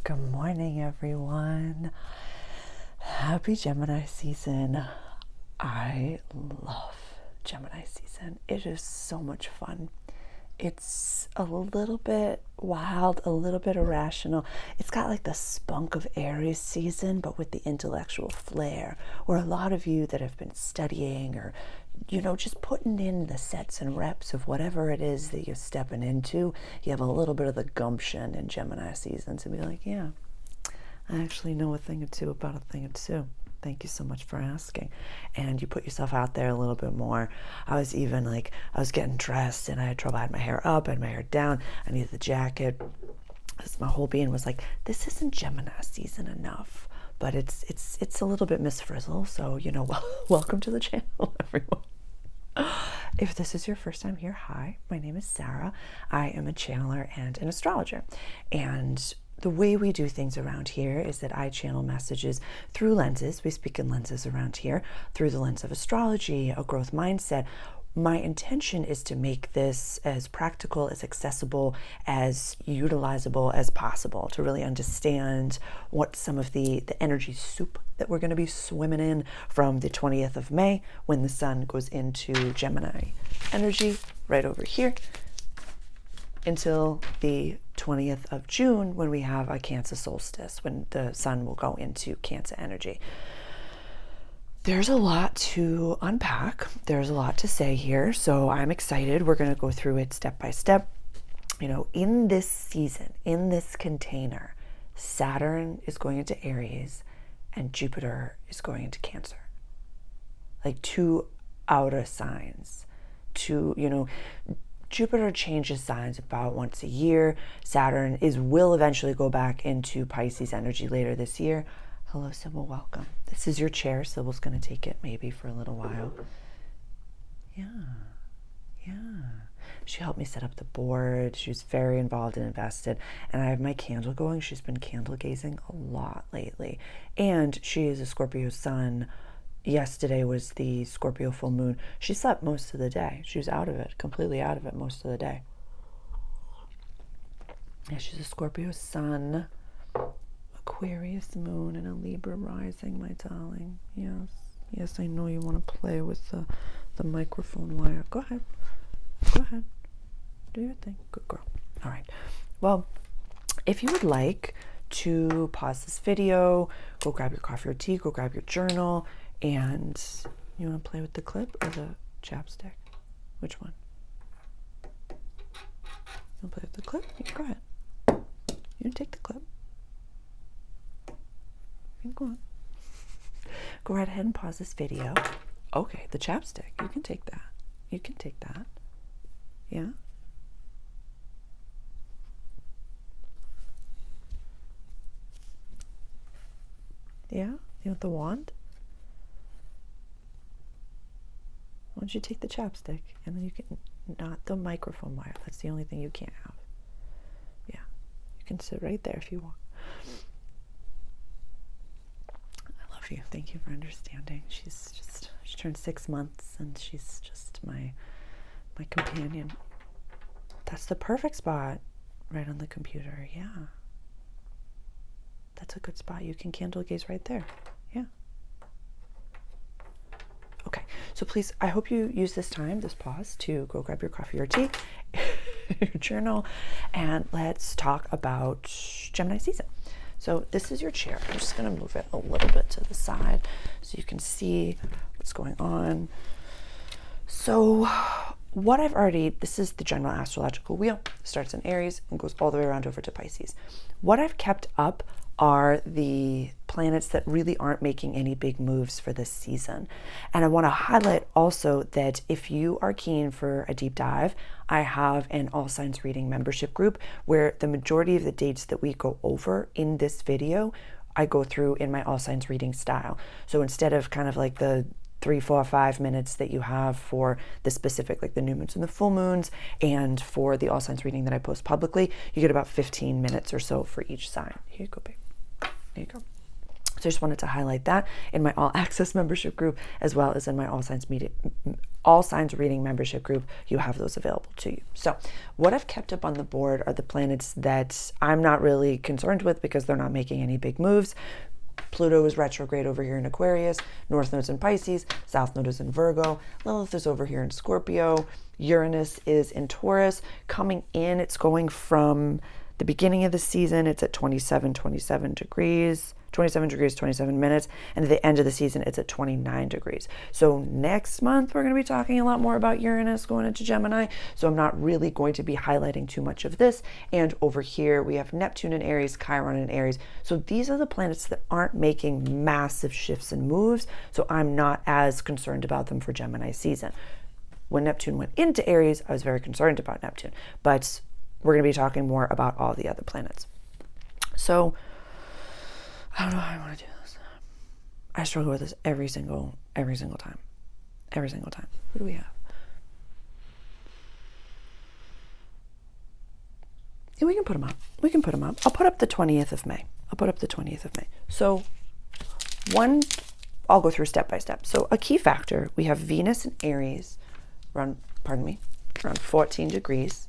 Good morning, everyone. Happy Gemini season. I love Gemini season. It is so much fun. It's a little bit wild, a little bit irrational. It's got like the spunk of Aries season, but with the intellectual flair. Where a lot of you that have been studying or, just putting in the sets and reps of whatever it is that you're stepping into, you have a little bit of the gumption in Gemini season to be like, yeah, I actually know a thing or two about a thing or two. Thank you so much for asking. And you put yourself out there a little bit more. I was getting dressed and I had trouble. I had my hair up, I had my hair down. I needed the jacket. My whole being was like, this isn't Gemini season enough. But it's a little bit Miss Frizzle. So, welcome to the channel, everyone. If this is your first time here, hi, my name is Sarah. I am a channeler and an astrologer. And the way we do things around here is that I channel messages through lenses. We speak in lenses around here, through the lens of astrology, a growth mindset. My intention is to make this as practical, as accessible, as utilizable as possible to really understand what some of the energy soup that we're going to be swimming in from the 20th of May when the sun goes into Gemini energy right over here until the 20th of June when we have a Cancer solstice, when the sun will go into Cancer energy. There's a lot to unpack. There's a lot to say here. So I'm excited. We're going to go through it step by step. In this season, in this container, Saturn is going into Aries and Jupiter is going into Cancer. Like two outer signs. Jupiter changes signs about once a year. Saturn will eventually go back into Pisces energy later this year. Hello, Sibyl, welcome. This is your chair. Sibyl's going to take it maybe for a little while. Yeah. She helped me set up the board. She was very involved and invested. And I have my candle going. She's been candle gazing a lot lately. And she is a Scorpio sun. Yesterday was the Scorpio full moon. She slept most of the day. She was out of it, completely out of it most of the day. Yeah, she's a Scorpio sun. Aquarius moon and a Libra rising, my darling. Yes, I know you want to play with the microphone wire. Go ahead. Do your thing. Good girl. All right. Well, if you would like to pause this video, go grab your coffee or tea, go grab your journal, and you want to play with the clip or the chapstick? Which one? You want to play with the clip? You can go ahead. You can take the clip. Go on. Go right ahead and pause this video. Okay, the chapstick. You can take that. Yeah. Yeah? You want the wand? Why don't you take the chapstick and then you can, not the microphone wire. That's the only thing you can't have. Yeah. You can sit right there if you want. You. Thank you for understanding. She turned 6 months and she's just my companion. That's the perfect spot right on the computer. Yeah. That's a good spot. You can candle gaze right there. Yeah. Okay. So please, I hope you use this pause to go grab your coffee or tea, your journal, and let's talk about Gemini season. So this is your chair. I'm just going to move it a little bit to the side so you can see what's going on. So this is the general astrological wheel. It starts in Aries and goes all the way around over to Pisces. What I've kept up are the planets that really aren't making any big moves for this season. And I want to highlight also that if you are keen for a deep dive, I have an All Signs Reading membership group where the majority of the dates that we go over in this video, I go through in my All Signs Reading style. So instead of kind of like the 3, 4, 5 minutes that you have for the specific, like the new moons and the full moons, and for the All Signs reading that I post publicly, you get about 15 minutes or so for each sign. Here you go, babe. There you go. So I just wanted to highlight that in my All Access membership group, as well as in my All Signs Reading membership group. You have those available to you. So what I've kept up on the board are the planets that I'm not really concerned with because they're not making any big moves. Pluto is retrograde over here in Aquarius, North Node's in Pisces, South Node is in Virgo, Lilith is over here in Scorpio, Uranus is in Taurus. Coming in, it's going from the beginning of the season, it's at 27 degrees, 27 minutes, and at the end of the season, it's at 29 degrees. So next month, we're going to be talking a lot more about Uranus going into Gemini, so I'm not really going to be highlighting too much of this. And over here, we have Neptune in Aries, Chiron in Aries. So these are the planets that aren't making massive shifts and moves, so I'm not as concerned about them for Gemini season. When Neptune went into Aries, I was very concerned about Neptune, but we're going to be talking more about all the other planets. So I don't know how I want to do this. I struggle with this every single time. What do we have? Yeah, we can put them up. I'll put up the 20th of May. So I'll go through step by step. So a key factor, we have Venus in Aries around 14 degrees.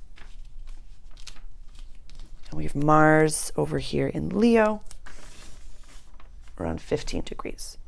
And we have Mars over here in Leo around 15 degrees.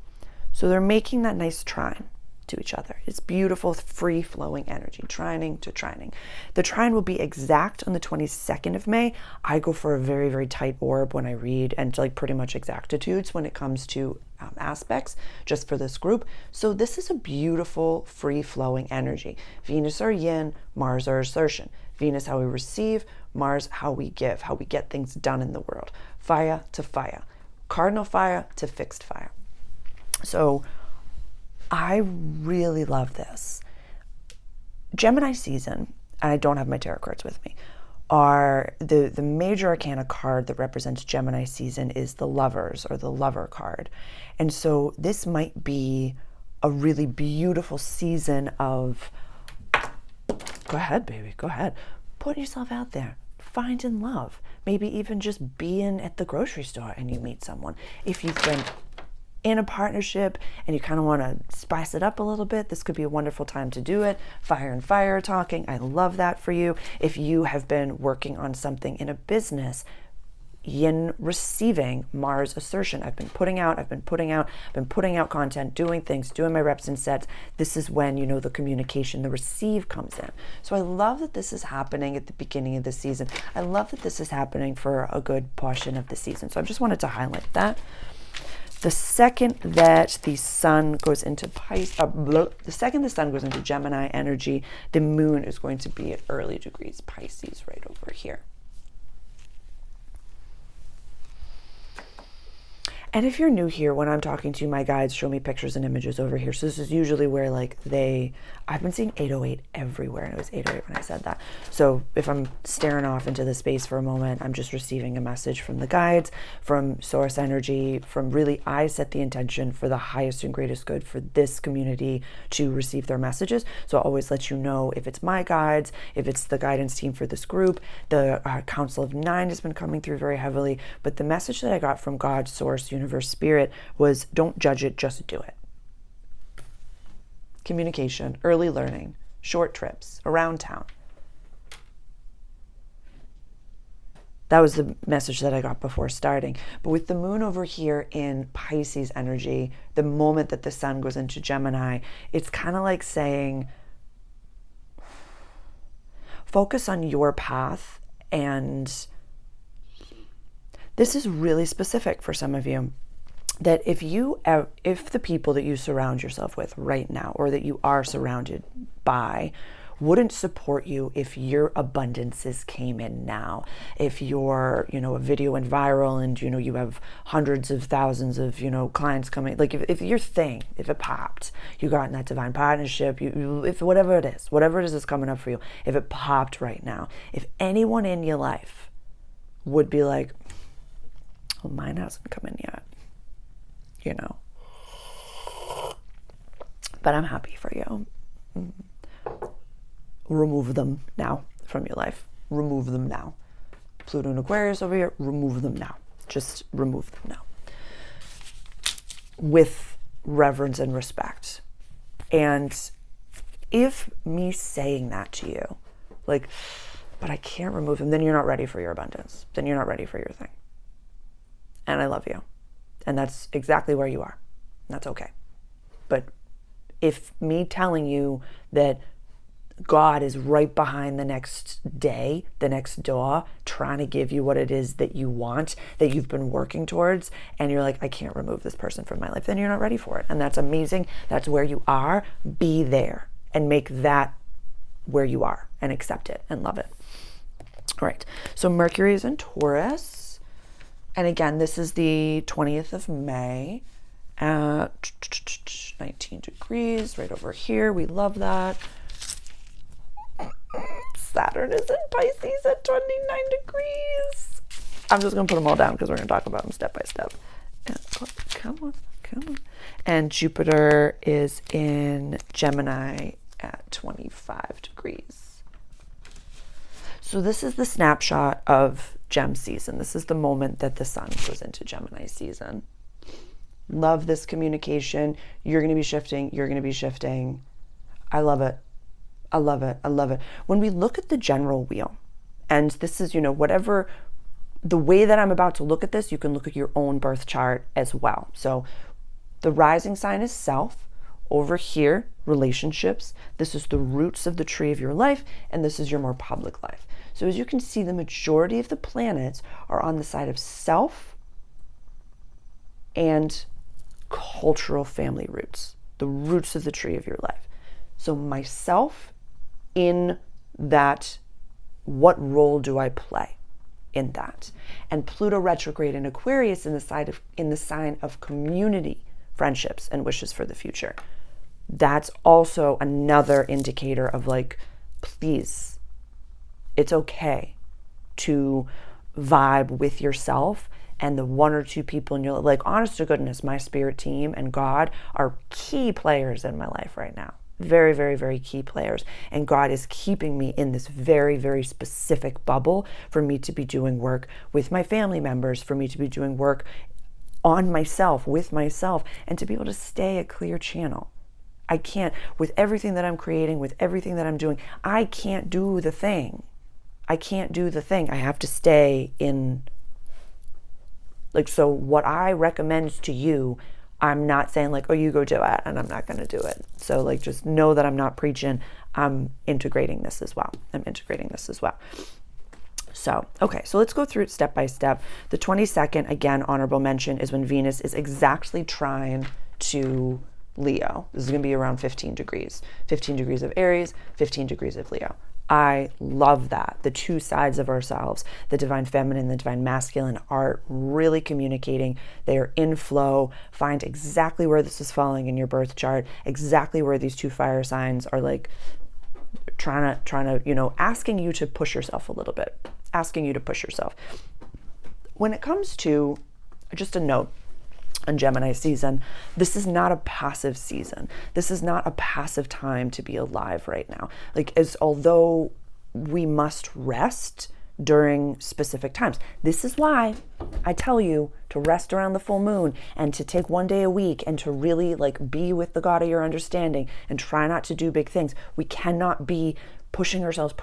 So they're making that nice trine to each other. It's beautiful, free-flowing energy, trining to trining. The trine will be exact on the 22nd of May. I go for a very, very tight orb when I read, and like pretty much exactitudes when it comes to aspects, just for this group. So this is a beautiful, free-flowing energy. Venus are yin, Mars are assertion. Venus, how we receive, Mars, how we give, how we get things done in the world. Fire to fire. Cardinal fire to fixed fire. So I really love this. Gemini season, and I don't have my tarot cards with me, are the major arcana card that represents Gemini season is the Lovers, or the Lover card. And so this might be a really beautiful season of, go ahead, baby, go ahead. Put yourself out there. Finding love. Maybe even just being at the grocery store and you meet someone. If you've been in a partnership and you kind of want to spice it up a little bit, this could be a wonderful time to do it. Fire and fire talking. I love that for you. If you have been working on something in a business, yin receiving, Mars assertion. I've been putting out content, doing things, doing my reps and sets. This is when, the communication, the receive comes in. So I love that this is happening at the beginning of the season. I love that this is happening for a good portion of the season. So I just wanted to highlight that. The second that the sun goes into Gemini energy, the moon is going to be at early degrees Pisces right over here. And if you're new here, when I'm talking to you, my guides show me pictures and images over here. So this is usually where I've been seeing 808 everywhere, and it was 808 when I said that. So if I'm staring off into the space for a moment, I'm just receiving a message from the guides, from source energy, from really, I set the intention for the highest and greatest good for this community to receive their messages. So I'll always let you know if it's my guides, if it's the guidance team for this group. The Council of Nine has been coming through very heavily, but the message that I got from God, source, universe, spirit was don't judge it, just do it. Communication, early learning, short trips, around town. That was the message that I got before starting. But with the moon over here in Pisces energy, the moment that the sun goes into Gemini, it's kind of like saying, focus on your path. And this is really specific for some of you, that if the people that you surround yourself with right now, or that you are surrounded by, wouldn't support you if your abundances came in now, if your, a video went viral and, you have hundreds of thousands of, clients coming, like if your thing, if it popped, you got in that divine partnership, if whatever it is that's coming up for you, if it popped right now, if anyone in your life would be like, well, mine hasn't come in yet, but I'm happy for you. Remove them now from your life. Remove them now. Pluto and Aquarius over here, remove them now. Just remove them now. with reverence and respect. And if me saying that to you, like, but I can't remove him, then you're not ready for your abundance. Then you're not ready for your thing. And I love you. And that's exactly where you are. That's okay. But if me telling you that God is right behind the next day, the next door, trying to give you what it is that you want, that you've been working towards, and you're like, I can't remove this person from my life, then you're not ready for it. And that's amazing. That's where you are. Be there and make that where you are and accept it and love it. All right. So Mercury is in Taurus. And again, this is the 20th of May at 19 degrees right over here. We love that. Saturn is in Pisces at 29 degrees. I'm just going to put them all down because we're going to talk about them step by step. And, oh, come on. And Jupiter is in Gemini at 25 degrees. So this is the snapshot of Gem season. This is the moment that the sun goes into Gemini season. Love this communication. You're going to be shifting. You're going to be shifting. I love it. I love it. I love it. When we look at the general wheel, and this is, whatever, the way that I'm about to look at this, you can look at your own birth chart as well. So the rising sign is self. Over here, relationships. This is the roots of the tree of your life, and this is your more public life. So as you can see, the majority of the planets are on the side of self and cultural family roots, the roots of the tree of your life. So myself, in that, what role do I play in that? And Pluto retrograde in Aquarius in the sign of community, friendships, and wishes for the future. That's also another indicator of like, please, it's okay to vibe with yourself and the one or two people in your life. Like, honest to goodness, my spirit team and God are key players in my life right now. Very, very, very key players. And God is keeping me in this very, very specific bubble for me to be doing work with my family members, for me to be doing work on myself, with myself, and to be able to stay a clear channel. I can't, with everything that I'm creating, with everything that I'm doing, I can't do the thing. I can't do the thing. I have to stay in, like, so what I recommend to you, I'm not saying like, oh, you go do it, and I'm not going to do it. So like, just know that I'm not preaching. I'm integrating this as well. So, okay, so let's go through it step by step. The 22nd, again, honorable mention, is when Venus is exactly trine to Leo. This is going to be around 15 degrees. 15 degrees of Aries, 15 degrees of Leo. I love that. The two sides of ourselves, the divine feminine, the divine masculine, are really communicating. They are in flow. Find exactly where this is falling in your birth chart, exactly where these two fire signs are like trying to, asking you to push yourself a little bit, asking you to push yourself. When it comes to, just a note, on Gemini season, this is not a passive season. This is not a passive time to be alive right now. Although we must rest during specific times. This is why I tell you to rest around the full moon and to take one day a week and to really be with the God of your understanding and try not to do big things. We cannot be pushing ourselves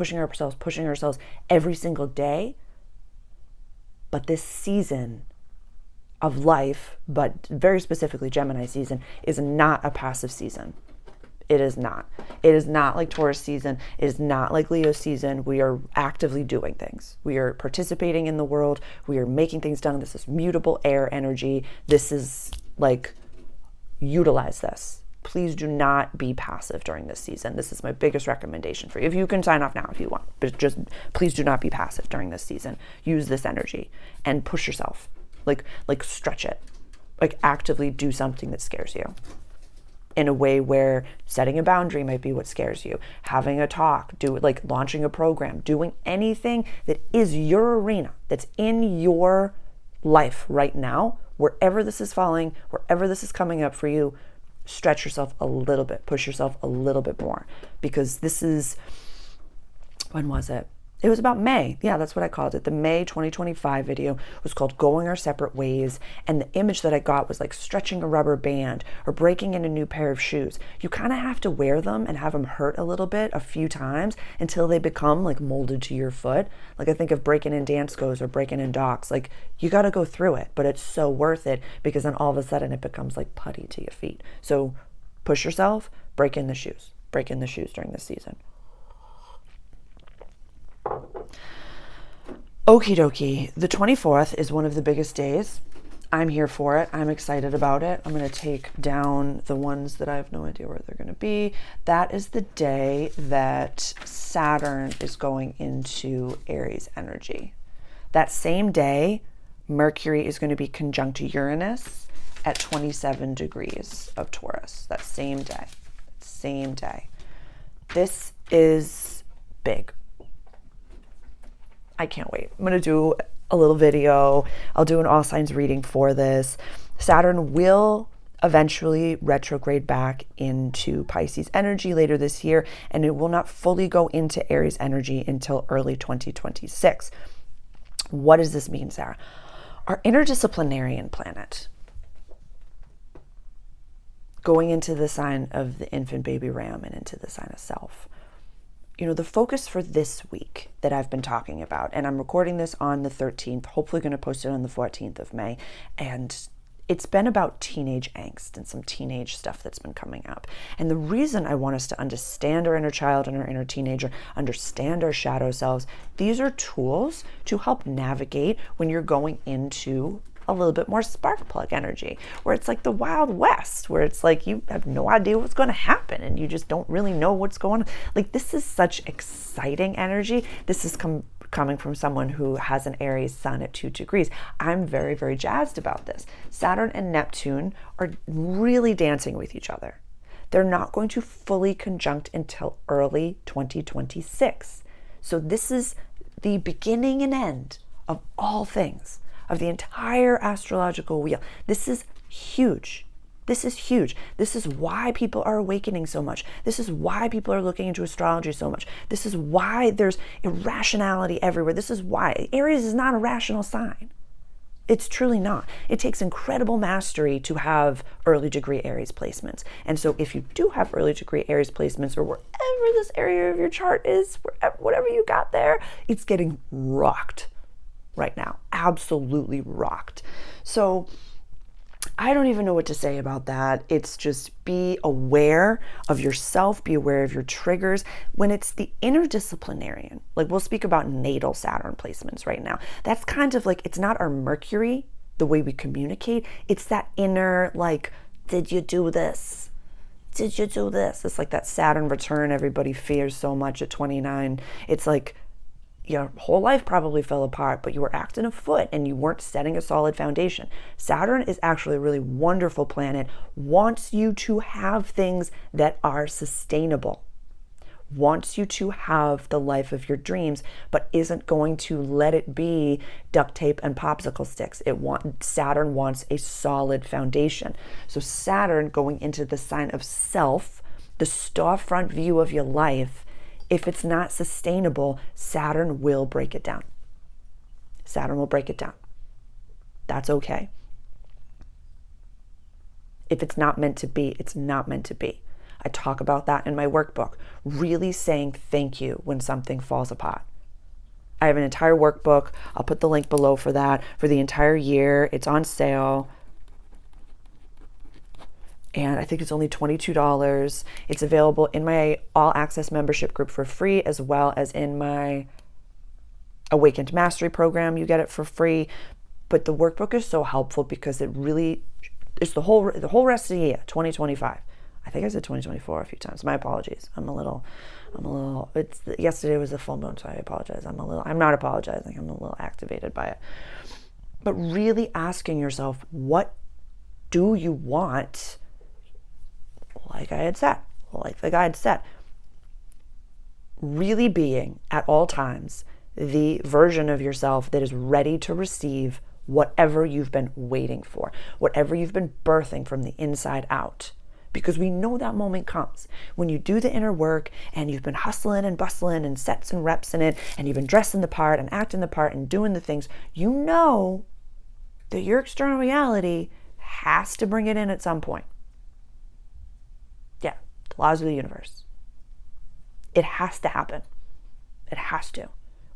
every single day. But this season of life, but very specifically Gemini season, is not a passive season. It is not. It is not like Taurus season. It is not like Leo season. We are actively doing things. We are participating in the world. We are making things done. This is mutable air energy. This is utilize this. Please do not be passive during this season. This is my biggest recommendation for you. If you can sign off now if you want, but just please do not be passive during this season. Use this energy and push yourself. Like stretch it, actively do something that scares you in a way where setting a boundary might be what scares you, having a talk, launching a program, doing anything that is your arena, that's in your life right now, wherever this is falling, wherever this is coming up for you, stretch yourself a little bit, push yourself a little bit more, because this is, when was it? It was about May. Yeah, that's what I called it. The May 2025 video was called Going Our Separate Ways. And the image that I got was like stretching a rubber band or breaking in a new pair of shoes. You kind of have to wear them and have them hurt a little bit a few times until they become like molded to your foot. Like I think of breaking in dance goes or breaking in docks. Like you got to go through it, but it's so worth it because then all of a sudden it becomes like putty to your feet. So push yourself, break in the shoes. Break in the shoes during this season. Okie dokie. The 24th is one of the biggest days. I'm here for it. I'm excited about it. I'm going to take down the ones that I have no idea where they're going to be. That is the day that Saturn is going into Aries energy. That same day, Mercury is going to be conjunct Uranus at 27 degrees of Taurus. That same day. Same day. This is big. I can't wait. I'm going to do a little video. I'll do an all signs reading for this. Saturn will eventually retrograde back into Pisces energy later this year, and it will not fully go into Aries energy until early 2026. What does this mean, Sarah? Our interdisciplinarian planet going into the sign of the infant baby ram and into the sign of self. You know, the focus for this week that I've been talking about, and I'm recording this on the 13th, hopefully going to post it on the 14th of May, and it's been about teenage angst and some teenage stuff that's been coming up. And the reason I want us to understand our inner child and our inner teenager, understand our shadow selves, these are tools to help navigate when you're going into a little bit more spark plug energy, where it's like the Wild West, where it's like you have no idea what's going to happen and you just don't really know what's going on. Like this is such exciting energy. This is coming from someone who has an Aries sun at 2 degrees. I'm very, very jazzed about this. Saturn and Neptune are really dancing with each other. They're not going to fully conjunct until early 2026. So this is the beginning and end of all things, of the entire astrological wheel. This is huge. This is huge. This is why people are awakening so much. This is why people are looking into astrology so much. This is why there's irrationality everywhere. This is why Aries is not a rational sign. It's truly not. It takes incredible mastery to have early degree Aries placements. And so if you do have early degree Aries placements, or wherever this area of your chart is, whatever you got there, it's getting rocked right now. Absolutely rocked. So I don't even know what to say about that. It's just be aware of yourself, be aware of your triggers. When it's the interdisciplinarian, like we'll speak about natal Saturn placements right now. That's kind of like, it's not our Mercury, the way we communicate. It's that inner, like, did you do this? Did you do this? It's like that Saturn return everybody fears so much at 29. It's like, your whole life probably fell apart, but you were acting a foot and you weren't setting a solid foundation. Saturn is actually a really wonderful planet, wants you to have things that are sustainable, wants you to have the life of your dreams, but isn't going to let it be duct tape and popsicle sticks. Saturn wants a solid foundation. So Saturn going into the sign of self, the storefront view of your life, if it's not sustainable, Saturn will break it down. Saturn will break it down. That's okay. If it's not meant to be, it's not meant to be. I talk about that in my workbook, really saying thank you when something falls apart. I have an entire workbook. I'll put the link below for that for the entire year. It's on sale. And I think it's only $22. It's available in my all access membership group for free, as well as in my Awakened Mastery program. You get it for free. But the workbook is so helpful because it's the whole rest of the year, 2025. I think I said 2024 a few times. My apologies. Yesterday was the full moon, so I apologize. I'm not apologizing. I'm a little activated by it. But really asking yourself, what do you want? Like the guide said, really being at all times the version of yourself that is ready to receive whatever you've been waiting for, whatever you've been birthing from the inside out. because we know that moment comes when you do the inner work and you've been hustling and bustling and sets and reps in it, and you've been dressing the part and acting the part and doing the things. You know that your external reality has to bring it in at some point. Yeah, the laws of the universe. It has to happen. It has to.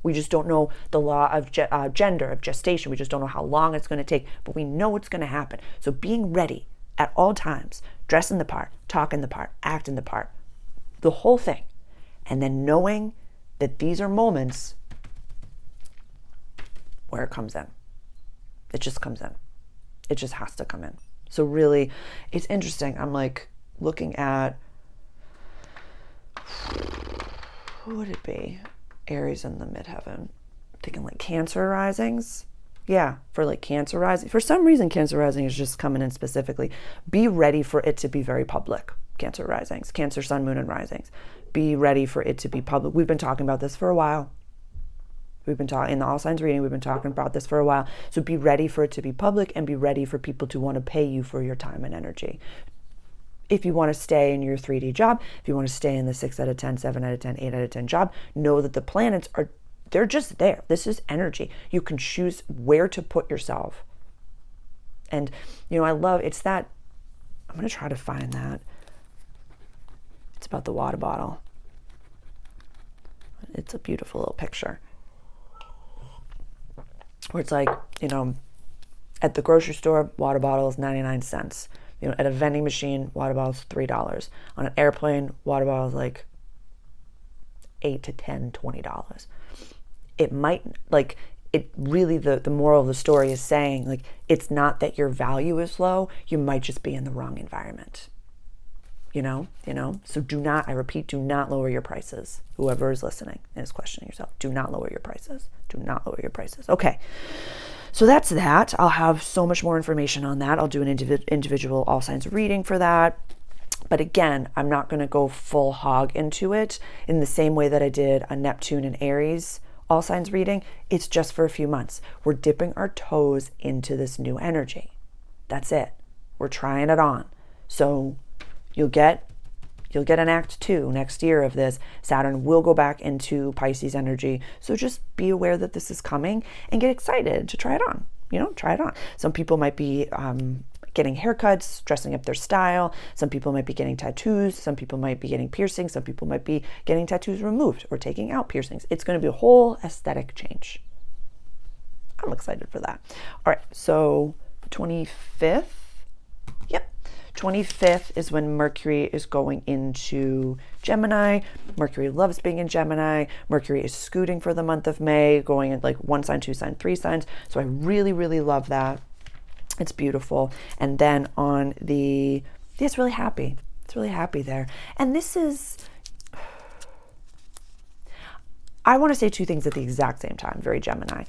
We just don't know the law of gender, of gestation. We just don't know how long it's going to take, but we know it's going to happen. So being ready at all times, dressing the part, talking the part, acting the part, the whole thing. And then knowing that these are moments where it comes in. It just comes in. It just has to come in. So really, it's interesting. I'm like looking at, who would it be? Aries in the midheaven. Thinking like Cancer risings. Yeah, for like Cancer rising. For some reason, Cancer rising is just coming in specifically. Be ready for it to be very public. Cancer risings, Cancer, Sun, Moon, and risings. Be ready for it to be public. We've been talking about this for a while. We've been talking in the All Signs reading. We've been talking about this for a while. So be ready for it to be public and be ready for people to want to pay you for your time and energy. If you want to stay in your 3D job, if you want to stay in the 6 out of 10, 7 out of 10, 8 out of 10 job, know that the planets they're just there. This is energy. You can choose where to put yourself. And, I love, it's that, I'm going to try to find that. It's about the water bottle. It's a beautiful little picture. Where it's like, at the grocery store, water bottle is 99 cents. At a vending machine, water bottle is $3. On an airplane, water bottle is like $8 to $10, $20. It might, it really, the moral of the story is saying, it's not that your value is low, you might just be in the wrong environment. So do not, I repeat, do not lower your prices. Whoever is listening and is questioning yourself, do not lower your prices. Do not lower your prices. Okay. So that's that. I'll have so much more information on that. I'll do an individual all signs reading for that. But again, I'm not going to go full hog into it in the same way that I did a Neptune and Aries all signs reading. It's just for a few months. We're dipping our toes into this new energy. That's it. We're trying it on. So you'll get an act 2 next year of this. Saturn will go back into Pisces energy. So just be aware that this is coming and get excited to try it on. Try it on. Some people might be getting haircuts, dressing up their style. Some people might be getting tattoos. Some people might be getting piercings. Some people might be getting tattoos removed or taking out piercings. It's going to be a whole aesthetic change. I'm excited for that. All right, so 25th. Yep. 25th is when Mercury is going into Gemini. Mercury loves being in Gemini. Mercury is scooting for the month of May, going in like 1 sign, 2 sign, 3 signs. So I really, really love that. It's beautiful. And then on it's really happy. It's really happy there. And this is, I want to say 2 things at the exact same time, very Gemini.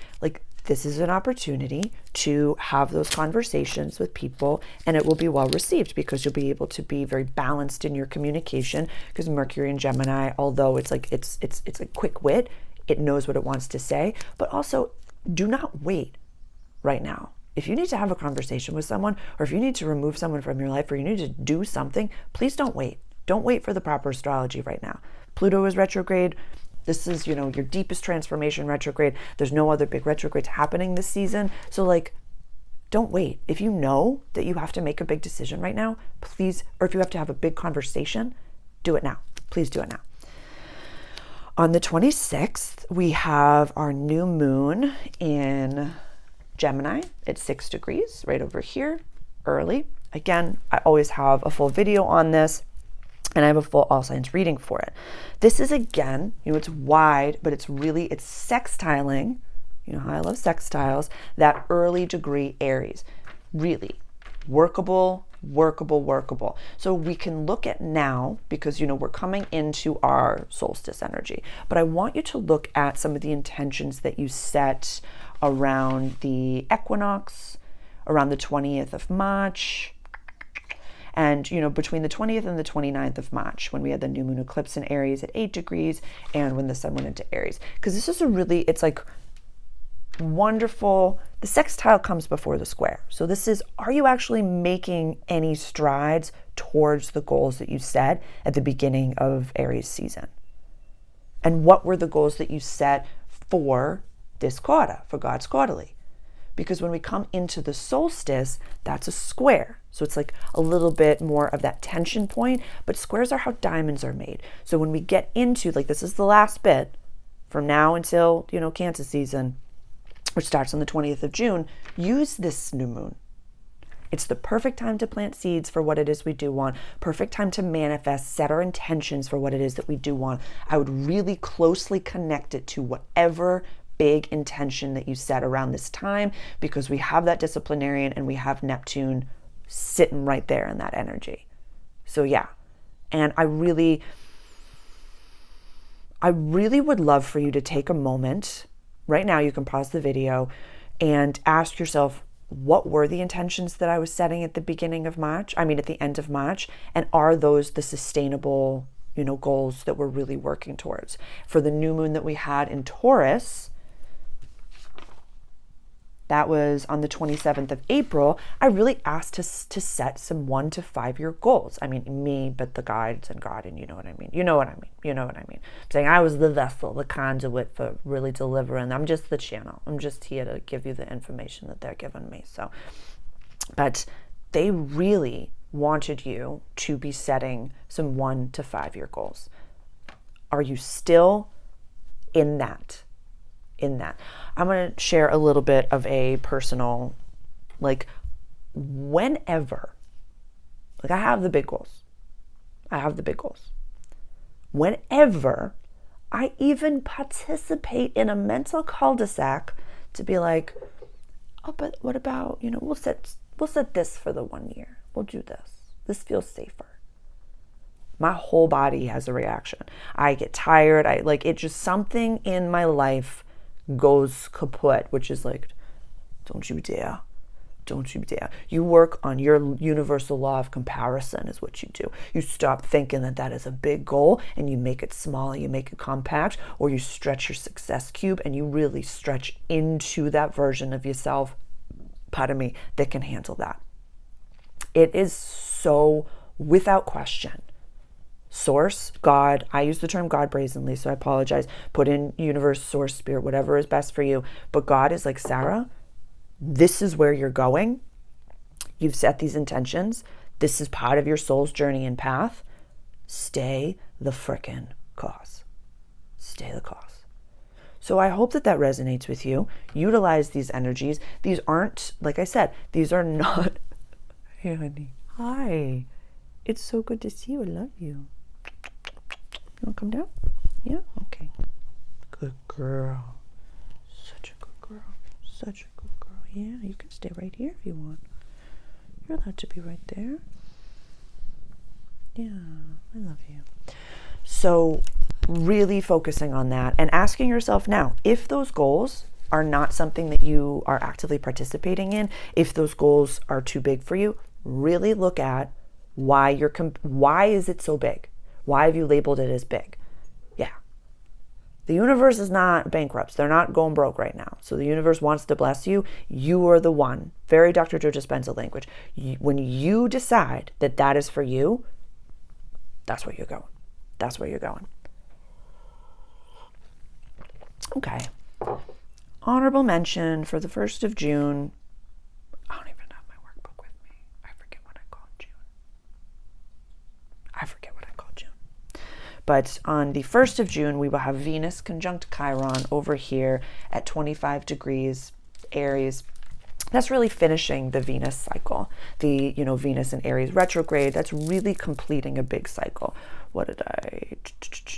This is an opportunity to have those conversations with people, and it will be well received because you'll be able to be very balanced in your communication, because Mercury in Gemini, although it's a quick wit, it knows what it wants to say, but also do not wait right now. If you need to have a conversation with someone, or if you need to remove someone from your life, or you need to do something, please don't wait. Don't wait for the proper astrology right now. Pluto is retrograde. This is, your deepest transformation retrograde. There's no other big retrogrades happening this season. So don't wait. If you know that you have to make a big decision right now, please, or if you have to have a big conversation, do it now. Please do it now. On the 26th, we have our new moon in Gemini at 6 degrees right over here early. Again, I always have a full video on this. And I have a full all signs reading for it. This is, again, it's wide, but it's sextiling. You know how I love sextiles. That early degree Aries. Really workable. So we can look at now, because, we're coming into our solstice energy. But I want you to look at some of the intentions that you set around the equinox, around the 20th of March. And, between the 20th and the 29th of March, when we had the new moon eclipse in Aries at 8 degrees, and when the sun went into Aries. Because this is it's wonderful The sextile comes before the square. So this is, are you actually making any strides towards the goals that you set at the beginning of Aries season? And what were the goals that you set for this quarter, for God's quarterly? Because when we come into the solstice, that's a square. So it's like a little bit more of that tension point, but squares are how diamonds are made. So when we get into, like, this is the last bit from now until, Cancer season, which starts on the 20th of June, use this new moon. It's the perfect time to plant seeds for what it is we do want, perfect time to manifest, set our intentions for what it is that we do want. I would really closely connect it to whatever big intention that you set around this time, because we have that disciplinarian and we have Neptune sitting right there in that energy. So yeah, and I really would love for you to take a moment right now. You can pause the video and ask yourself, what were the intentions that I was setting at the beginning of March? I mean, at the end of March, and are those the sustainable, goals that we're really working towards? For the new moon that we had in Taurus, that was on the 27th of April, I really asked to set some 1 to 5 year goals. I mean, me, but the guides and God, and you know what I mean. I'm saying I was the vessel, the conduit for really delivering. I'm just the channel. I'm just here to give you the information that they're giving me. So, but they really wanted you to be setting some 1 to 5 year goals. Are you still in that? I'm going to share a little bit of a personal, whenever, I have the big goals. Whenever I even participate in a mental cul-de-sac to be like, oh, but what about, we'll set this for the 1 year. We'll do this. This feels safer. My whole body has a reaction. I get tired. It just, something in my life goes kaput, which is like, don't you dare. You work on your universal law of comparison is what you do. You stop thinking that is a big goal and you make it small, you make it compact, or you stretch your success cube and you really stretch into that version of yourself, that can handle that. It is so, without question, Source, God, I use the term God brazenly, so I apologize. Put in universe, source, spirit, whatever is best for you. But God is like, Sarah, this is where you're going. You've set these intentions. This is part of your soul's journey and path. Stay the frickin' course. Stay the course. So I hope that resonates with you. Utilize these energies. These aren't, like I said, these are not... Hey, honey. Hi. It's so good to see you. I love you. You want to come down? Yeah? Okay. Good girl. Such a good girl. Yeah, you can stay right here if you want. You're allowed to be right there. Yeah, I love you. So really focusing on that and asking yourself now, if those goals are not something that you are actively participating in, if those goals are too big for you, really look at why is it so big? Why have you labeled it as big? Yeah. The universe is not bankrupt. They're not going broke right now. So the universe wants to bless you. You are the one. Very Dr. Joe Dispenza language. When you decide that is for you, that's where you're going. Okay. Honorable mention for the 1st of June. I don't even have my workbook with me. I forget what I called June. But on the 1st of June, we will have Venus conjunct Chiron over here at 25 degrees Aries. That's really finishing the Venus cycle. The, Venus in Aries retrograde, that's really completing a big cycle.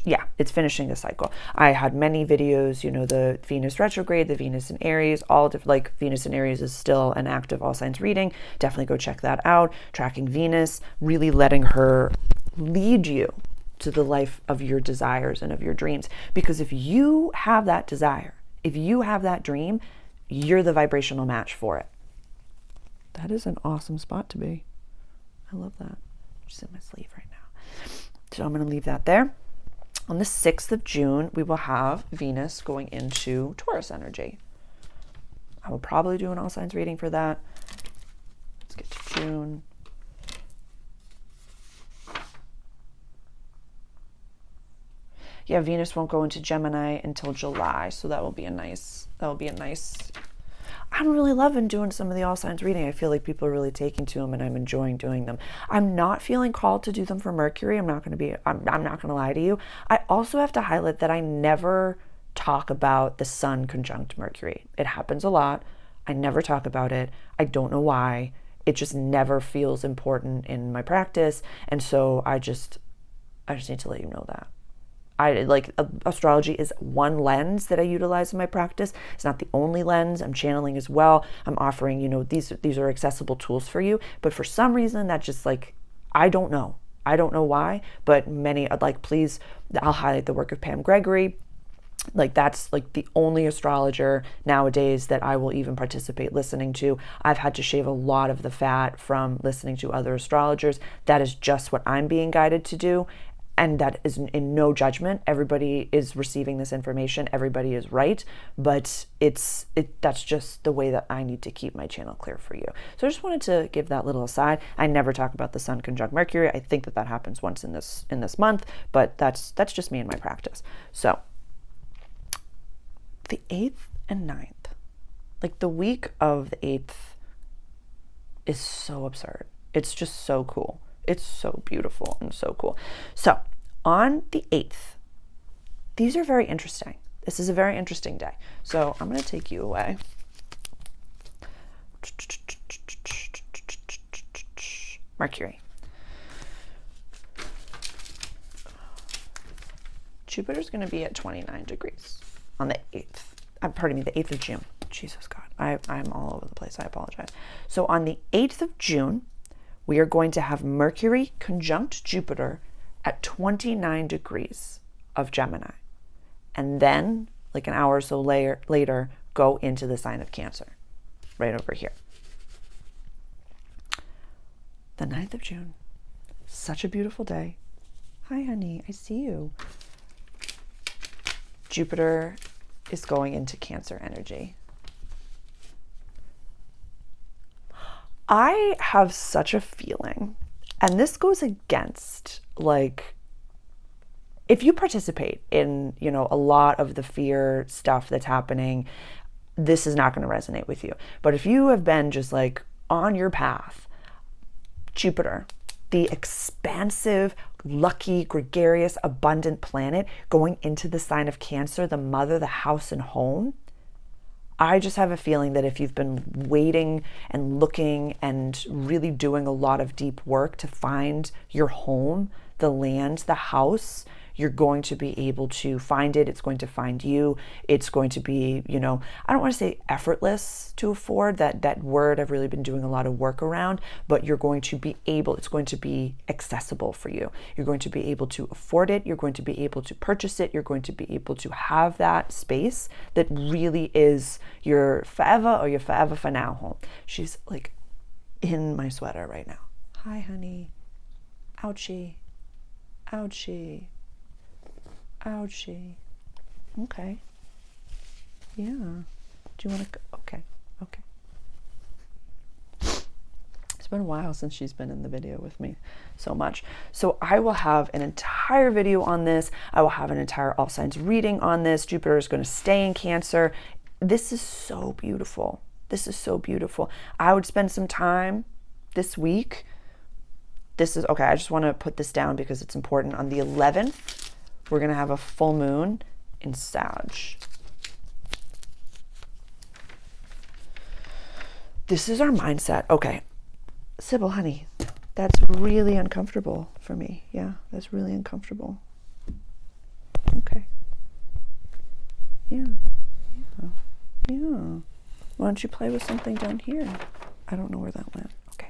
Yeah, it's finishing a cycle. I had many videos, the Venus retrograde, the Venus in Aries, Venus in Aries is still an active all signs reading. Definitely go check that out. Tracking Venus, really letting her lead you to the life of your desires and of your dreams. Because if you have that desire, if you have that dream, you're the vibrational match for it. That is an awesome spot to be. I love that. Just in my sleeve right now. So I'm going to leave that there. On the 6th of June, we will have Venus going into Taurus energy. I will probably do an all signs reading for that. Let's get to June. Yeah, Venus won't go into Gemini until July, so that will be a nice, I'm really loving doing some of the all signs reading. I feel like people are really taking to them and I'm enjoying doing them. I'm not feeling called to do them for Mercury. I'm not going to lie to you. I also have to highlight that I never talk about the Sun conjunct Mercury. It happens a lot. I never talk about it. I don't know why. It just never feels important in my practice. And so I just need to let you know that. Astrology is one lens that I utilize in my practice. It's not the only lens. I'm channeling as well. I'm offering, these are accessible tools for you. But for some reason, that just I don't know. I don't know why, but please, I'll highlight the work of Pam Gregory. That's the only astrologer nowadays that I will even participate listening to. I've had to shave a lot of the fat from listening to other astrologers. That is just what I'm being guided to do. And that is in no judgment. Everybody is receiving this information. Everybody is right. But that's just the way that I need to keep my channel clear for you. So I just wanted to give that little aside. I never talk about the Sun conjunct Mercury. I think that happens once in this month, but that's just me in my practice. So the 8th and 9th, the week of the 8th is so absurd. It's just so cool. It's so beautiful and so cool. So on the 8th, these are very interesting. This is a very interesting day. So I'm going to take you away. Mercury. Jupiter's going to be at 29 degrees on the 8th. Pardon me, the 8th of June. Jesus God, I'm all over the place. I apologize. So on the 8th of June, we are going to have Mercury conjunct Jupiter at 29 degrees of Gemini. And then, an hour or so later, go into the sign of Cancer, right over here. The 9th of June. Such a beautiful day. Hi, honey. I see you. Jupiter is going into Cancer energy. I have such a feeling, and this goes against, if you participate in, a lot of the fear stuff that's happening, this is not going to resonate with you. But if you have been just on your path, Jupiter, the expansive, lucky, gregarious, abundant planet going into the sign of Cancer, the mother, the house and home, I just have a feeling that if you've been waiting and looking and really doing a lot of deep work to find your home, the land, the house, you're going to be able to find it. It's going to find you. It's going to be, I don't want to say effortless to afford. That word I've really been doing a lot of work around, but you're going to be able, it's going to be accessible for you. You're going to be able to afford it. You're going to be able to purchase it. You're going to be able to have that space that really is your forever or your forever for now home. She's in my sweater right now. Hi, honey. Ouchie. Ouchie. Ouchie. Okay. Yeah. Do you want to? Okay. It's been a while since she's been in the video with me so much. So I will have an entire video on this. I will have an entire all signs reading on this. Jupiter is going to stay in Cancer. This is so beautiful. This is so beautiful. I would spend some time this week. This is, okay, I just want to put this down because it's important. On the 11th, we're going to have a full moon in Sag. This is our mindset. Okay. Sibyl, honey, that's really uncomfortable for me. Yeah, that's really uncomfortable. Okay. Yeah. Why don't you play with something down here? I don't know where that went. Okay.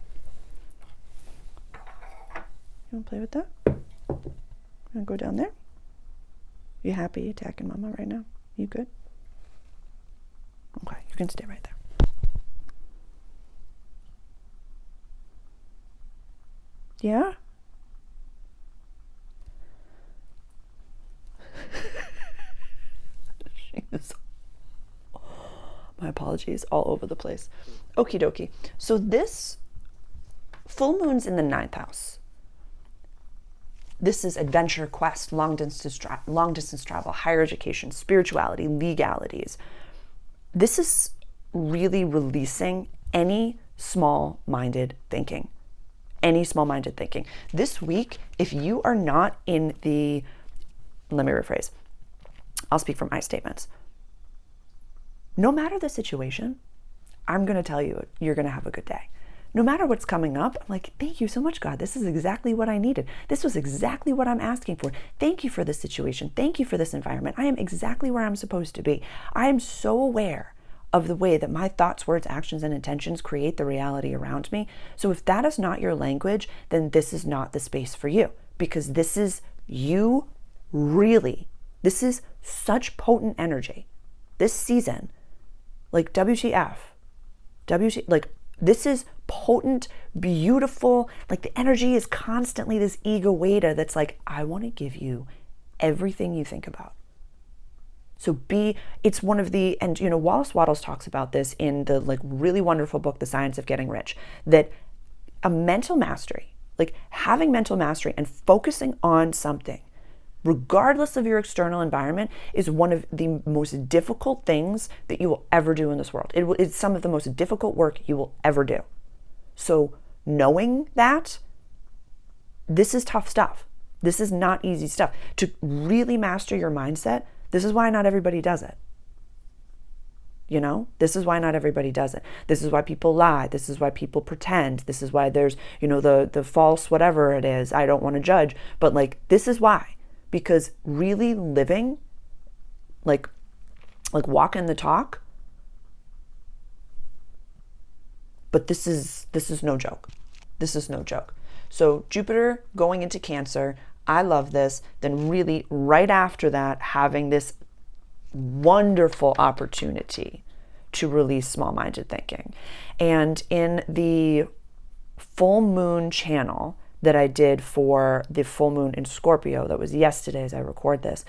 You want to play with that? You want to go down there? You happy attacking mama right now? You good? Okay, you can stay right there. Yeah? My apologies. analogies all over the place. Okie dokie. So this full moon's in the 9th house. This is adventure, quest, long distance travel, higher education, spirituality, legalities. This is really releasing any small-minded thinking. Any small-minded thinking. This week, if you are not in the, let me rephrase, I'll speak from my statements. No matter the situation, I'm going to tell you, you're going to have a good day. No matter what's coming up, I'm like, thank you so much, God. This is exactly what I needed. This was exactly what I'm asking for. Thank you for this situation. Thank you for this environment. I am exactly where I'm supposed to be. I am so aware of the way that my thoughts, words, actions, and intentions create the reality around me. So if that is not your language, then this is not the space for you, because this is you really. This is such potent energy. This season, like WTF, like this is potent, beautiful, like the energy is constantly this ego Veda that's like, I want to give you everything you think about. So it's one of the, and you know, Wallace Wattles talks about this in the like really wonderful book, The Science of Getting Rich, that a mental mastery, like having mental mastery and focusing on something, regardless of your external environment, is one of the most difficult things that you will ever do in this world. It's some of the most difficult work you will ever do. So knowing that, this is tough stuff. This is not easy stuff. To really master your mindset, this is why not everybody does it. You know, this is why not everybody does it. This is why people lie. This is why people pretend. This is why there's, you know, the false whatever it is. I don't want to judge, but like, this is why. Because really living, like walking the talk, but this is no joke. This is no joke. So Jupiter going into Cancer, I love this. Then really right after that, having this wonderful opportunity to release small-minded thinking. And in the full moon channel that I did for the full moon in Scorpio, that was yesterday as I record this,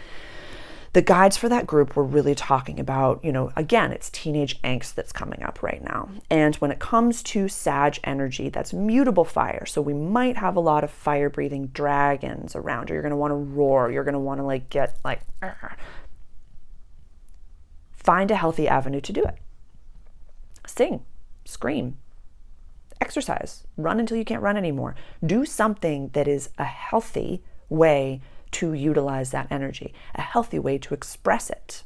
the guides for that group were really talking about, you know, again, it's teenage angst that's coming up right now. And when it comes to Sag energy, that's mutable fire. So we might have a lot of fire-breathing dragons around. You're going to want to roar. You're going to want to like get like, find a healthy avenue to do it. Sing, scream, exercise, run until you can't run anymore. Do something that is a healthy way to utilize that energy, a healthy way to express it.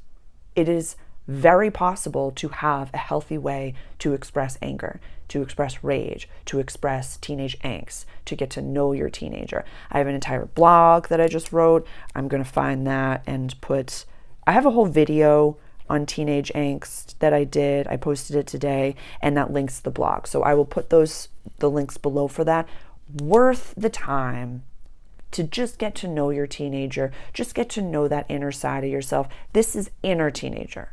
It is very possible to have a healthy way to express anger, to express rage, to express teenage angst, to get to know your teenager. I have an entire blog that I just wrote. I'm going to find that and I have a whole video on teenage angst that I did. I posted it today, and that links to the blog. So I will put the links below for that. Worth the time to just get to know your teenager, just get to know that inner side of yourself. This is inner teenager,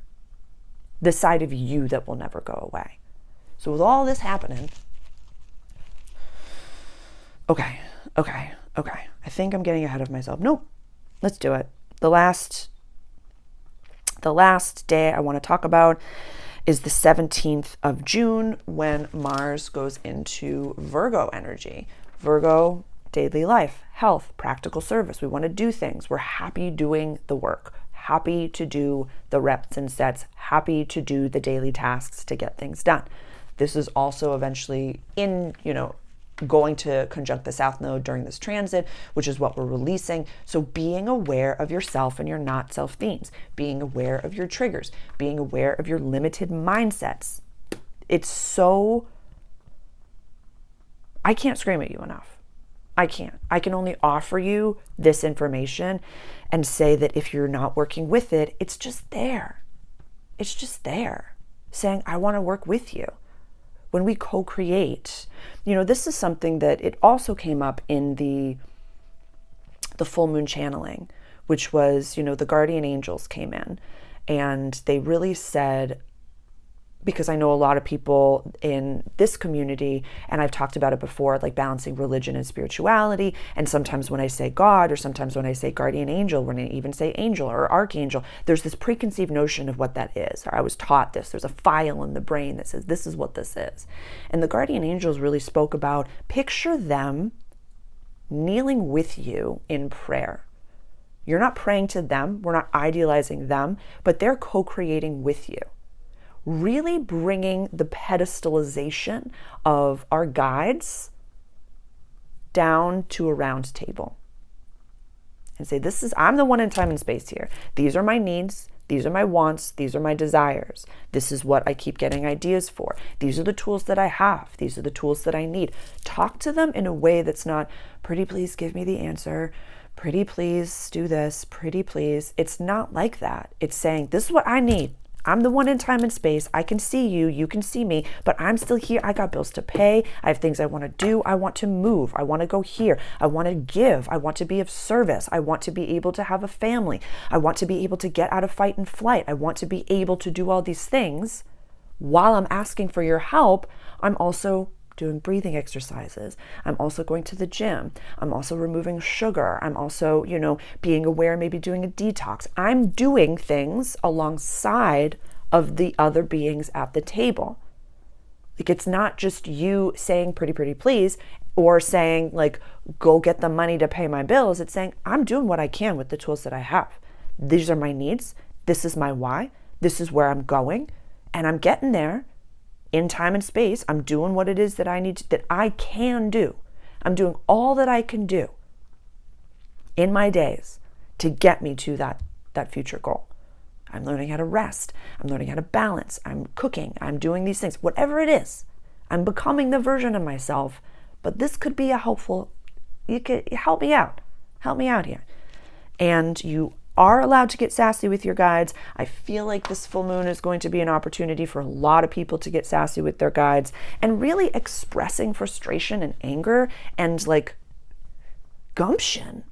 the side of you that will never go away. So with all this happening, okay. I think I'm getting ahead of myself. Nope, let's do it. The last day I want to talk about is the 17th of June, when Mars goes into Virgo energy. Virgo, daily life, health, practical service. We want to do things. We're happy doing the work, happy to do the reps and sets, happy to do the daily tasks to get things done. This is also eventually going to conjunct the South Node during this transit, which is what we're releasing. So being aware of yourself and your not self themes, being aware of your triggers, being aware of your limited mindsets. It's so, I can't scream at you enough. I can't. I can only offer you this information and say that if you're not working with it, it's just there. It's just there saying, I want to work with you. When we co-create, this is something that it also came up in the full moon channeling, which was, the guardian angels came in and they really said, because I know a lot of people in this community, and I've talked about it before, like balancing religion and spirituality. And sometimes when I say God, or sometimes when I say guardian angel, when I even say angel or archangel, there's this preconceived notion of what that is. Or I was taught this. There's a file in the brain that says this is what this is. And the guardian angels really spoke about, picture them kneeling with you in prayer. You're not praying to them. We're not idealizing them, but they're co-creating with you. Really bringing the pedestalization of our guides down to a round table and say, I'm the one in time and space here. These are my needs. These are my wants. These are my desires. This is what I keep getting ideas for. These are the tools that I have. These are the tools that I need. Talk to them in a way that's not, pretty please give me the answer. Pretty please do this. Pretty please. It's not like that. It's saying, this is what I need. I'm the one in time and space. I can see you. You can see me. But I'm still here. I got bills to pay. I have things I want to do. I want to move. I want to go here. I want to give. I want to be of service. I want to be able to have a family. I want to be able to get out of fight and flight. I want to be able to do all these things. While I'm asking for your help, I'm also doing breathing exercises. I'm also going to the gym. I'm also removing sugar. I'm also, being aware, maybe doing a detox. I'm doing things alongside of the other beings at the table. Like, it's not just you saying pretty, pretty please, or saying like, go get the money to pay my bills. It's saying, I'm doing what I can with the tools that I have. These are my needs. This is my why. This is where I'm going. And I'm getting there. In time and space, I'm doing what it is that that I can do. I'm doing all that I can do in my days to get me to that future goal. I'm learning how to rest. I'm learning how to balance. I'm cooking. I'm doing these things. Whatever it is, I'm becoming the version of myself. But this could be you could help me out. Help me out here. And you are allowed to get sassy with your guides. I feel like this full moon is going to be an opportunity for a lot of people to get sassy with their guides and really expressing frustration and anger and like gumption.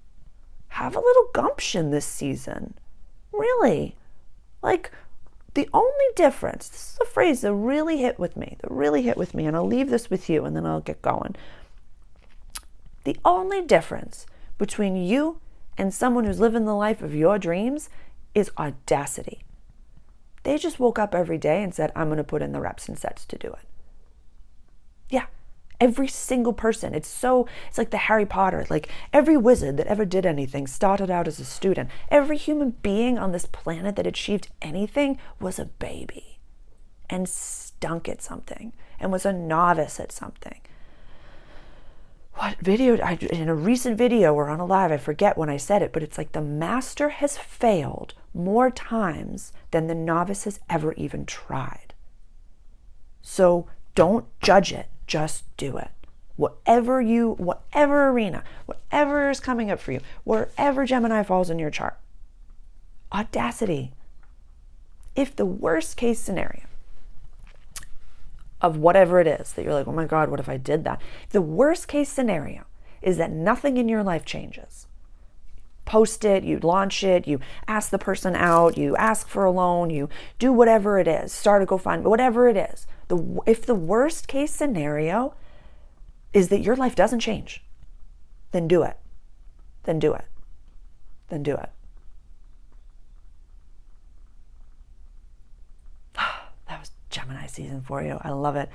Have a little gumption this season. Really. Like, the only difference, this is a phrase that really hit with me, and I'll leave this with you and then I'll get going. The only difference between you and someone who's living the life of your dreams is audacity. They just woke up every day and said, I'm going to put in the reps and sets to do it. Yeah, every single person. It's like the Harry Potter, like every wizard that ever did anything started out as a student. Every human being on this planet that achieved anything was a baby and stunk at something and was a novice at something. What video, in a recent video or on a live, I forget when I said it, but it's like the master has failed more times than the novice has ever even tried. So don't judge it, just do it. Whatever arena, whatever is coming up for you, wherever Gemini falls in your chart. Audacity. If the worst case scenario of whatever it is that you're like, oh my God, what if I did that? The worst case scenario is that nothing in your life changes. Post it, you launch it, you ask the person out, you ask for a loan, you do whatever it is, start a GoFundMe, whatever it is. If the worst case scenario is that your life doesn't change, then do it. Then do it. Then do it. That was Gemini season for you. I love it.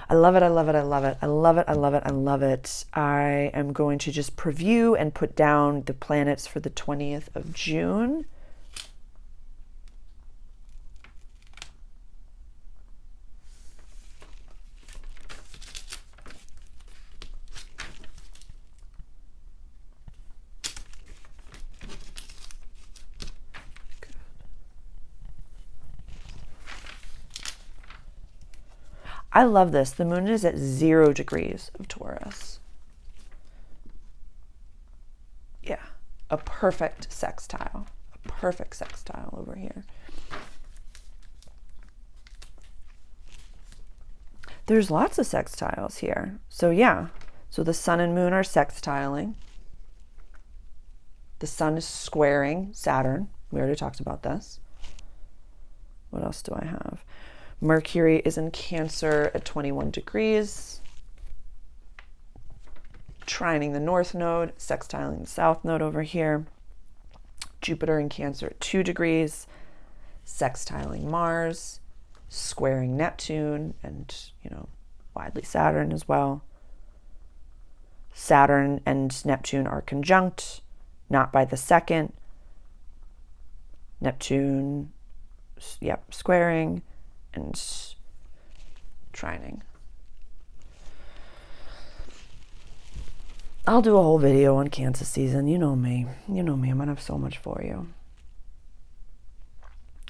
I love it. I love it. I love it. I love it. I love it. I love it. I am going to just preview and put down the planets for the 20th of June. I love this. The moon is at 0 degrees of Taurus. Yeah, a perfect sextile. A perfect sextile over here. There's lots of sextiles here. So yeah, so the sun and moon are sextiling. The sun is squaring Saturn. We already talked about this. What else do I have? Mercury is in Cancer at 21 degrees, trining the North Node, sextiling the South Node over here. Jupiter in Cancer at 2 degrees, sextiling Mars, squaring Neptune, and, widely Saturn as well. Saturn and Neptune are conjunct, not by the second. Neptune, squaring and trining. I'll do a whole video on Cancer season. You know me. I'm going to have so much for you.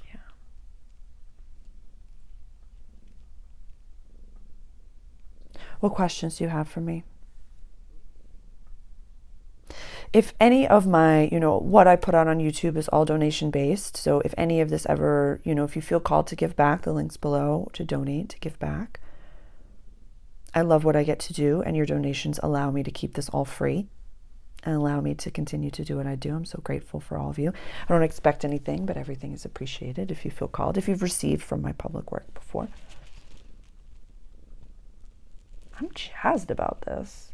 Yeah. What questions do you have for me? If any of my, what I put out on YouTube is all donation based. So if any of this ever, if you feel called to give back, the link's below to donate, to give back. I love what I get to do, and your donations allow me to keep this all free and allow me to continue to do what I do. I'm so grateful for all of you. I don't expect anything, but everything is appreciated if you feel called, if you've received from my public work before. I'm jazzed about this.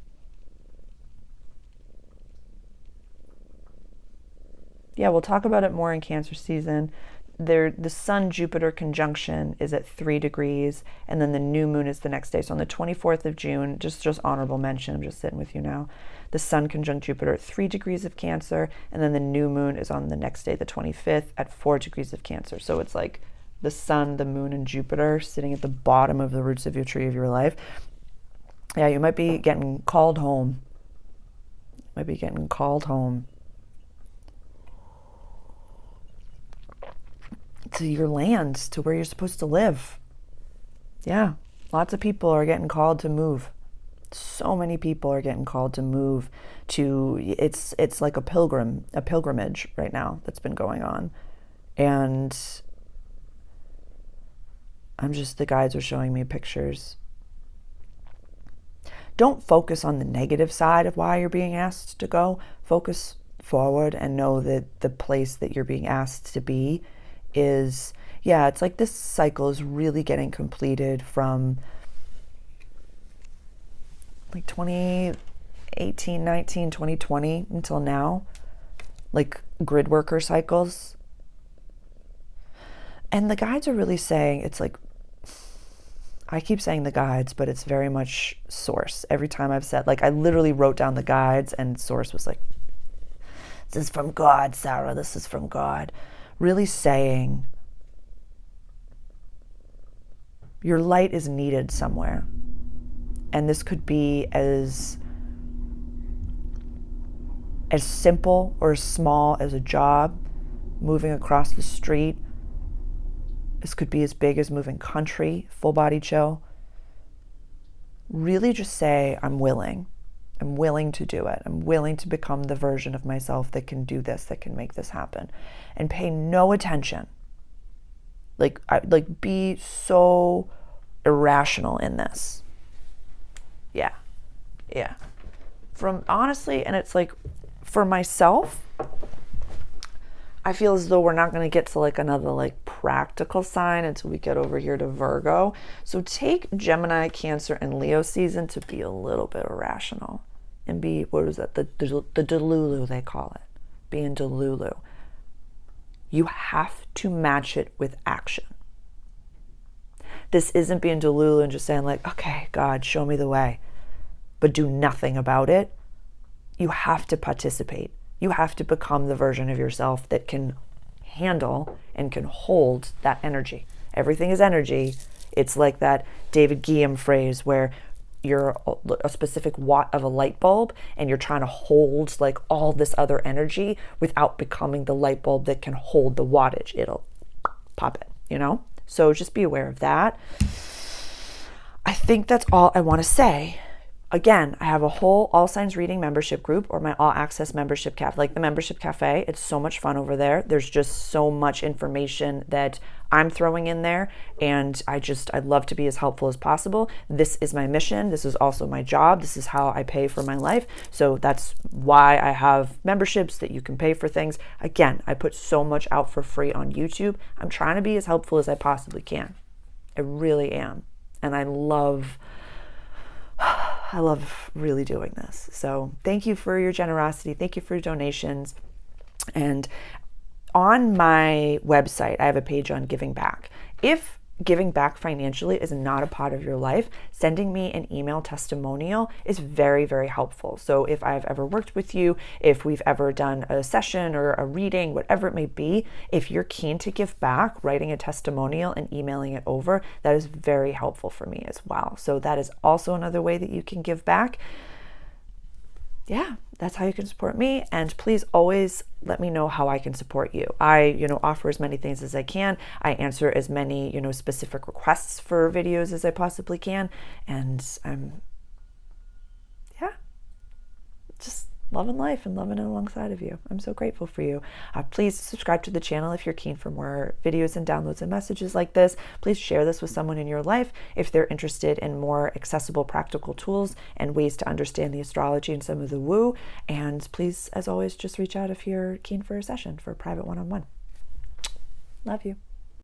Yeah, we'll talk about it more in Cancer season. The Sun-Jupiter conjunction is at 3 degrees, and then the new moon is the next day. So on the 24th of June, just honorable mention, I'm just sitting with you now, the Sun conjunct Jupiter at 3 degrees of Cancer, and then the new moon is on the next day, the 25th, at 4 degrees of Cancer. So it's like the Sun, the moon, and Jupiter sitting at the bottom of the roots of your tree of your life. Yeah, you might be getting called home. To your land, to where you're supposed to live. Yeah, lots of people are getting called to move. So many people are getting called to move to, it's like a pilgrimage right now that's been going on. And the guides are showing me pictures. Don't focus on the negative side of why you're being asked to go. Focus forward and know that the place that you're being asked to be is, it's like this cycle is really getting completed from like 2018, 19, 2020 until now, like grid worker cycles. And the guides are really saying, it's like, I keep saying the guides, but it's very much source. Every time I've said, I literally wrote down the guides and source was like, this is from God, Sarah, this is from God. Really saying your light is needed somewhere. And this could be as simple or as small as a job, moving across the street. This could be as big as moving country, full body chill. Really just say, I'm willing. I'm willing to do it. I'm willing to become the version of myself that can do this, that can make this happen. And pay no attention. Be so irrational in this. Yeah. Honestly, and it's like, for myself, I feel as though we're not going to get to another practical sign until we get over here to Virgo. So take Gemini, Cancer, and Leo season to be a little bit irrational and be, what is that? The delulu, they call it. Being delulu. You have to match it with action. This isn't being delulu and just saying okay, God, show me the way, but do nothing about it. You have to participate. You have to become the version of yourself that can handle and can hold that energy. Everything is energy. It's like that David Guillaume phrase where you're a specific watt of a light bulb and you're trying to hold all this other energy without becoming the light bulb that can hold the wattage. It'll pop it, So just be aware of that. I think that's all I want to say. Again, I have a whole All Signs Reading membership group, or my All Access membership cafe, the membership cafe. It's so much fun over there. There's just so much information that I'm throwing in there, and I'd love to be as helpful as possible. This is my mission. This is also my job. This is how I pay for my life. So that's why I have memberships that you can pay for things. Again, I put so much out for free on YouTube. I'm trying to be as helpful as I possibly can. I really am. And I love really doing this. So thank you for your generosity. Thank you for your donations. And on my website, I have a page on giving back. If giving back financially is not a part of your life, sending me an email testimonial is very, very helpful. So if I've ever worked with you, if we've ever done a session or a reading, whatever it may be, if you're keen to give back, writing a testimonial and emailing it over, that is very helpful for me as well. So that is also another way that you can give back. Yeah, that's how you can support me. And please always let me know how I can support you. I, offer as many things as I can. I answer as many, specific requests for videos as I possibly can. And I'm, just loving life and loving it alongside of you. I'm so grateful for you. Please subscribe to the channel if you're keen for more videos and downloads and messages like this. Please share this with someone in your life if they're interested in more accessible, practical tools and ways to understand the astrology and some of the woo. And please, as always, just reach out if you're keen for a session, for a private one-on-one. Love you.